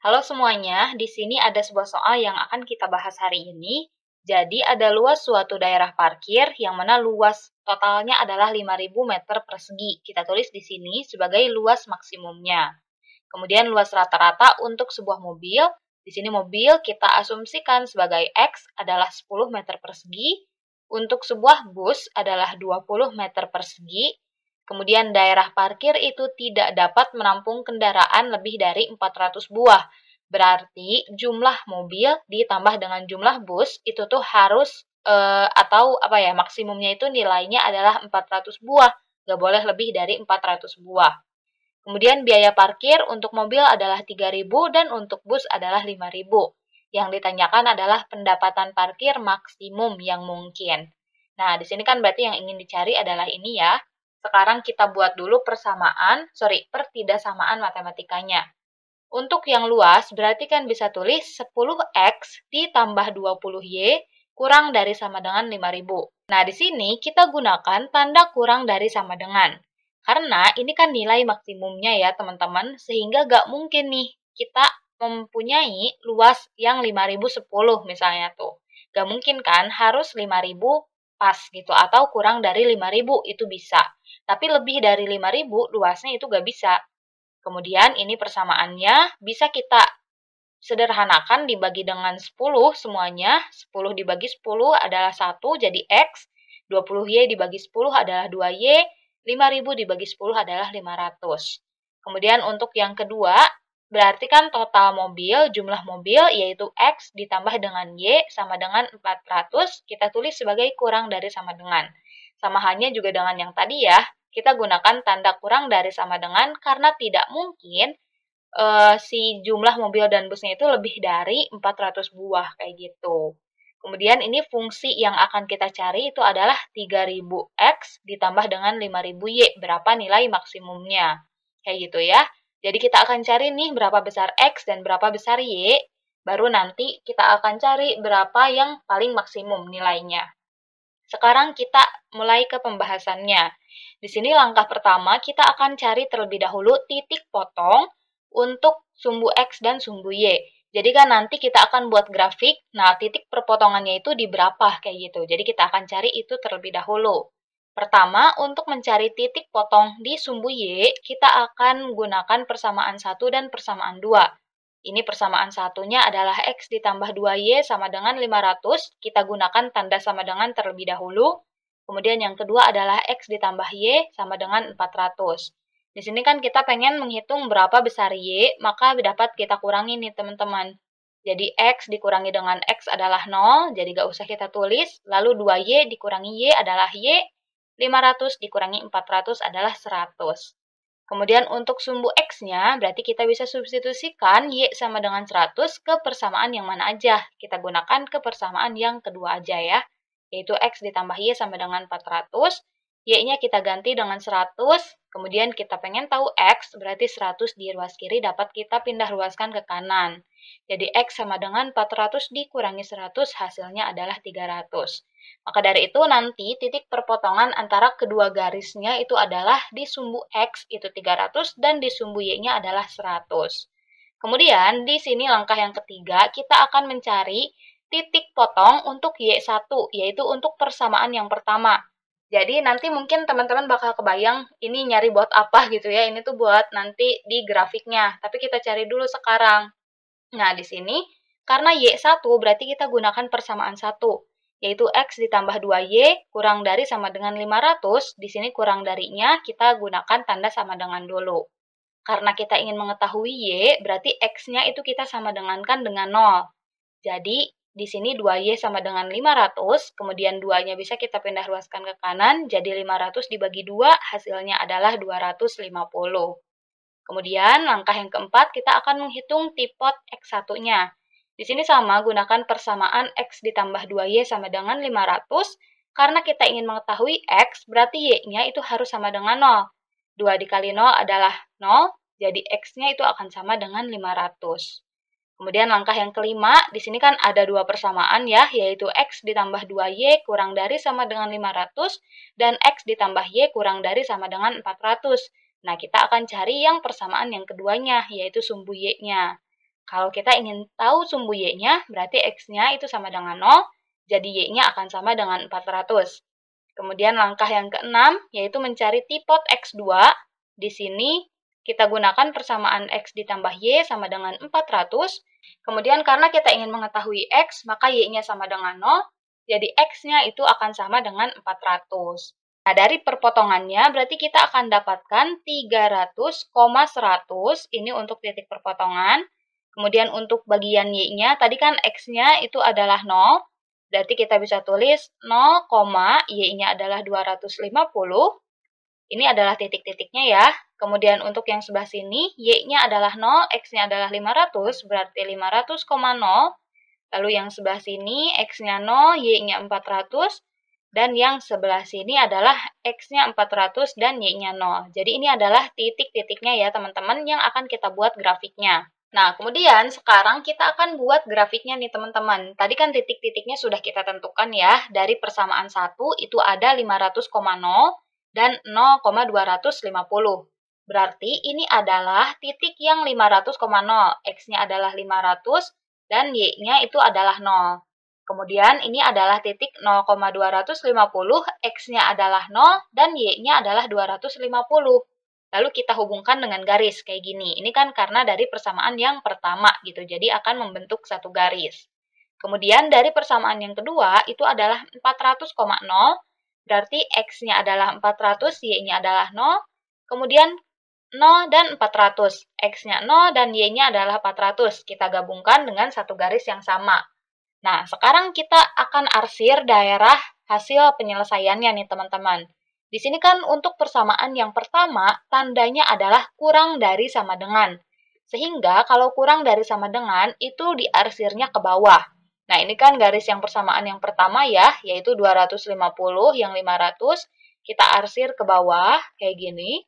Halo semuanya, di sini ada sebuah soal yang akan kita bahas hari ini. Jadi ada luas suatu daerah parkir yang mana luas totalnya adalah 5.000 meter persegi. Kita tulis di sini sebagai luas maksimumnya. Kemudian luas rata-rata untuk sebuah mobil. Di sini mobil kita asumsikan sebagai X adalah 10 meter persegi. Untuk sebuah bus adalah 20 meter persegi. Kemudian daerah parkir itu tidak dapat menampung kendaraan lebih dari 400 buah. Berarti jumlah mobil ditambah dengan jumlah bus itu tuh harus atau apa ya, maksimumnya itu nilainya adalah 400 buah. Nggak boleh lebih dari 400 buah. Kemudian biaya parkir untuk mobil adalah 3.000 dan untuk bus adalah 5.000. Yang ditanyakan adalah pendapatan parkir maksimum yang mungkin. Nah, di sini kan berarti yang ingin dicari adalah ini ya. Sekarang kita buat dulu pertidaksamaan matematikanya. Untuk yang luas, berarti kan bisa tulis 10X ditambah 20Y kurang dari sama dengan 5.000. Nah, di sini kita gunakan tanda kurang dari sama dengan. Karena ini kan nilai maksimumnya ya, teman-teman, sehingga nggak mungkin nih kita mempunyai luas yang 5.010 misalnya tuh. Nggak mungkin kan, harus 5.000 pas gitu, atau kurang dari 5.000 itu bisa. Tapi lebih dari 5.000 luasnya itu nggak bisa. Kemudian ini persamaannya bisa kita sederhanakan dibagi dengan 10 semuanya. 10 dibagi 10 adalah 1 jadi X, 20Y dibagi 10 adalah 2Y, 5.000 dibagi 10 adalah 500. Kemudian untuk yang kedua, berarti kan total mobil, jumlah mobil yaitu X ditambah dengan Y sama dengan 400, kita tulis sebagai kurang dari sama dengan. Sama halnya juga dengan yang tadi ya, kita gunakan tanda kurang dari sama dengan karena tidak mungkin si jumlah mobil dan busnya itu lebih dari 400 buah kayak gitu. Kemudian ini fungsi yang akan kita cari itu adalah 3.000X ditambah dengan 5.000Y, berapa nilai maksimumnya. Kayak gitu ya. Jadi kita akan cari nih berapa besar X dan berapa besar Y, baru nanti kita akan cari berapa yang paling maksimum nilainya. Sekarang kita mulai ke pembahasannya. Di sini langkah pertama kita akan cari terlebih dahulu titik potong untuk sumbu X dan sumbu Y. Jadi kan nanti kita akan buat grafik, nah titik perpotongannya itu di berapa kayak gitu. Jadi kita akan cari itu terlebih dahulu. Pertama, untuk mencari titik potong di sumbu Y, kita akan gunakan persamaan 1 dan persamaan 2. Ini persamaan satunya adalah X ditambah 2Y sama dengan 500. Kita gunakan tanda sama dengan terlebih dahulu. Kemudian yang kedua adalah X ditambah Y sama dengan 400. Di sini kan kita pengen menghitung berapa besar Y, maka dapat kita kurangi nih teman-teman. Jadi X dikurangi dengan X adalah 0, jadi gak usah kita tulis. Lalu 2Y dikurangi Y adalah Y, 500 dikurangi 400 adalah 100. Kemudian untuk sumbu X-nya, berarti kita bisa substitusikan Y sama dengan 100 ke persamaan yang mana aja. Kita gunakan ke persamaan yang kedua aja ya, yaitu X ditambah Y sama dengan 400. Y-nya kita ganti dengan 100, kemudian kita pengen tahu X, berarti 100 di ruas kiri dapat kita pindah ruaskan ke kanan. Jadi X sama dengan 400 dikurangi 100, hasilnya adalah 300. Maka dari itu nanti titik perpotongan antara kedua garisnya itu adalah di sumbu X itu 300 dan di sumbu Y-nya adalah 100. Kemudian di sini langkah yang ketiga kita akan mencari titik potong untuk Y1 yaitu untuk persamaan yang pertama. Jadi nanti mungkin teman-teman bakal kebayang ini nyari buat apa gitu ya. Ini tuh buat nanti di grafiknya. Tapi kita cari dulu sekarang. Nah, di sini karena Y1 berarti kita gunakan persamaan 1 yaitu X ditambah 2Y kurang dari sama dengan 500, di sini kurang darinya kita gunakan tanda sama dengan dulu. Karena kita ingin mengetahui Y, berarti X-nya itu kita sama dengankan dengan 0. Jadi, di sini 2Y sama dengan 500, kemudian 2-nya bisa kita pindah luaskan ke kanan, jadi 500 dibagi 2, hasilnya adalah 250. Kemudian, langkah yang keempat, kita akan menghitung tipot X1-nya. Di sini sama, gunakan persamaan X ditambah 2Y sama dengan 500. Karena kita ingin mengetahui X, berarti Y-nya itu harus sama dengan 0. 2 dikali 0 adalah 0, jadi X-nya itu akan sama dengan 500. Kemudian langkah yang kelima, di sini kan ada dua persamaan ya, yaitu X ditambah 2Y kurang dari sama dengan 500, dan X ditambah Y kurang dari sama dengan 400. Nah, kita akan cari yang persamaan yang keduanya, yaitu sumbu Y-nya. Kalau kita ingin tahu sumbu Y-nya, berarti X-nya itu sama dengan 0, jadi Y-nya akan sama dengan 400. Kemudian langkah yang keenam, yaitu mencari tipot X2. Di sini kita gunakan persamaan X ditambah Y sama dengan 400. Kemudian karena kita ingin mengetahui X, maka Y-nya sama dengan 0, jadi X-nya itu akan sama dengan 400. Nah, dari perpotongannya berarti kita akan dapatkan 300,100, ini untuk titik perpotongan. Kemudian untuk bagian Y-nya, tadi kan X-nya itu adalah 0, berarti kita bisa tulis 0, Y-nya adalah 250. Ini adalah titik-titiknya ya. Kemudian untuk yang sebelah sini, Y-nya adalah 0, X-nya adalah 500, berarti 500,0. Lalu yang sebelah sini, X-nya 0, Y-nya 400. Dan yang sebelah sini adalah X-nya 400 dan Y-nya 0. Jadi ini adalah titik-titiknya ya teman-teman yang akan kita buat grafiknya. Nah, kemudian sekarang kita akan buat grafiknya nih teman-teman. Tadi kan titik-titiknya sudah kita tentukan ya. Dari persamaan 1 itu ada 500,0 dan 0,250. Berarti ini adalah titik yang 500,0. X-nya adalah 500 dan Y-nya itu adalah 0. Kemudian ini adalah titik 0,250, X-nya adalah 0, dan Y-nya adalah 250. Lalu kita hubungkan dengan garis kayak gini. Ini kan karena dari persamaan yang pertama gitu, jadi akan membentuk satu garis. Kemudian dari persamaan yang kedua itu adalah 400,0, berarti X-nya adalah 400, Y-nya adalah 0. Kemudian 0 dan 400, X-nya 0 dan Y-nya adalah 400. Kita gabungkan dengan satu garis yang sama. Nah, sekarang kita akan arsir daerah hasil penyelesaiannya nih teman-teman. Di sini kan untuk persamaan yang pertama, tandanya adalah kurang dari sama dengan. Sehingga kalau kurang dari sama dengan, itu diarsirnya ke bawah. Nah, ini kan garis yang persamaan yang pertama ya, yaitu 250 yang 500. Kita arsir ke bawah, kayak gini.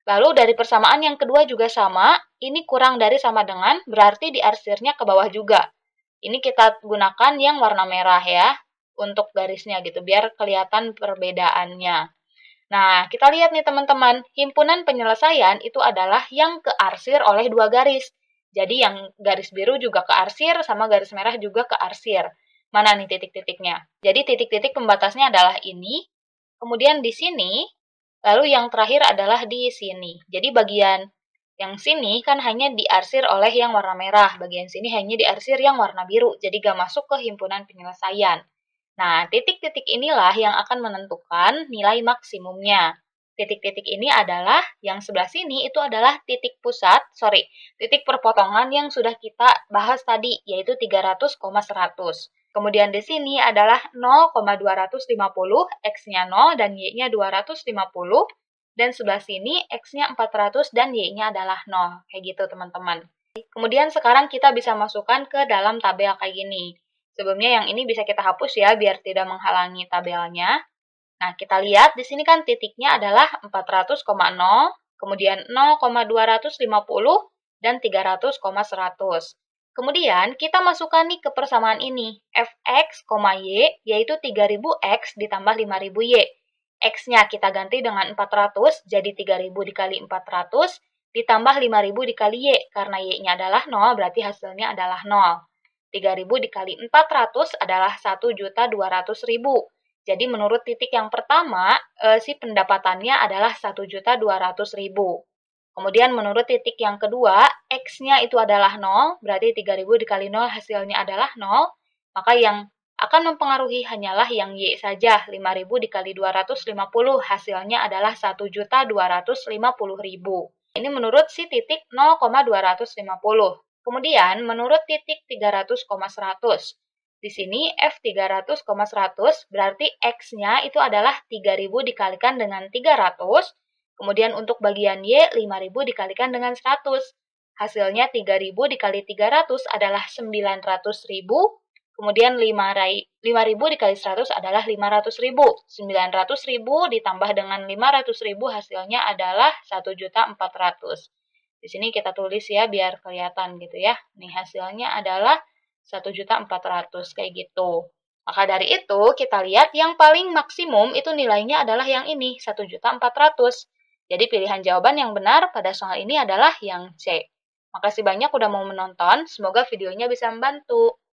Lalu dari persamaan yang kedua juga sama, ini kurang dari sama dengan, berarti diarsirnya ke bawah juga. Ini kita gunakan yang warna merah ya, untuk garisnya gitu, biar kelihatan perbedaannya. Nah, kita lihat nih teman-teman, himpunan penyelesaian itu adalah yang kearsir oleh dua garis. Jadi yang garis biru juga kearsir, sama garis merah juga kearsir. Mana nih titik-titiknya? Jadi titik-titik pembatasnya adalah ini, kemudian di sini, lalu yang terakhir adalah di sini. Jadi bagian yang sini kan hanya diarsir oleh yang warna merah, bagian sini hanya diarsir yang warna biru, jadi gak masuk ke himpunan penyelesaian. Nah, titik-titik inilah yang akan menentukan nilai maksimumnya. Titik-titik ini adalah, yang sebelah sini itu adalah titik titik perpotongan yang sudah kita bahas tadi, yaitu 300,100. Kemudian di sini adalah 0,250, X-nya 0 dan Y-nya 250. Dan sebelah sini X-nya 400 dan Y-nya adalah 0. Kayak gitu teman-teman. Kemudian sekarang kita bisa masukkan ke dalam tabel kayak gini. Sebelumnya yang ini bisa kita hapus ya, biar tidak menghalangi tabelnya. Nah, kita lihat di sini kan titiknya adalah 400,0, kemudian 0,250, dan 300,100. Kemudian kita masukkan nih ke persamaan ini, Fx, Y, yaitu 3000X ditambah 5000Y. X-nya kita ganti dengan 400, jadi 3000 dikali 400, ditambah 5000 dikali Y, karena Y-nya adalah 0, berarti hasilnya adalah 0. 3000 dikali 400 adalah 1.200.000. Jadi menurut titik yang pertama, si pendapatannya adalah 1.200.000. Kemudian menurut titik yang kedua, X-nya itu adalah 0, berarti 3000 dikali 0 hasilnya adalah 0, maka yang akan mempengaruhi hanyalah yang Y saja, 5.000 dikali 250, hasilnya adalah 1.250.000. Ini menurut si titik 0,250. Kemudian, menurut titik 300,100. Di sini F300,100 berarti X-nya itu adalah 3.000 dikalikan dengan 300, kemudian untuk bagian Y 5.000 dikalikan dengan 100. Hasilnya 3.000 dikali 300 adalah 900.000. Kemudian 5.000 dikali 100 adalah 500.000. 900.000 ditambah dengan 500.000 hasilnya adalah 1.400.000. Di sini kita tulis ya biar kelihatan gitu ya. Nih hasilnya adalah 1.400.000 kayak gitu. Maka dari itu kita lihat yang paling maksimum itu nilainya adalah yang ini 1.400.000. Jadi pilihan jawaban yang benar pada soal ini adalah yang C. Makasih banyak udah mau menonton, semoga videonya bisa membantu.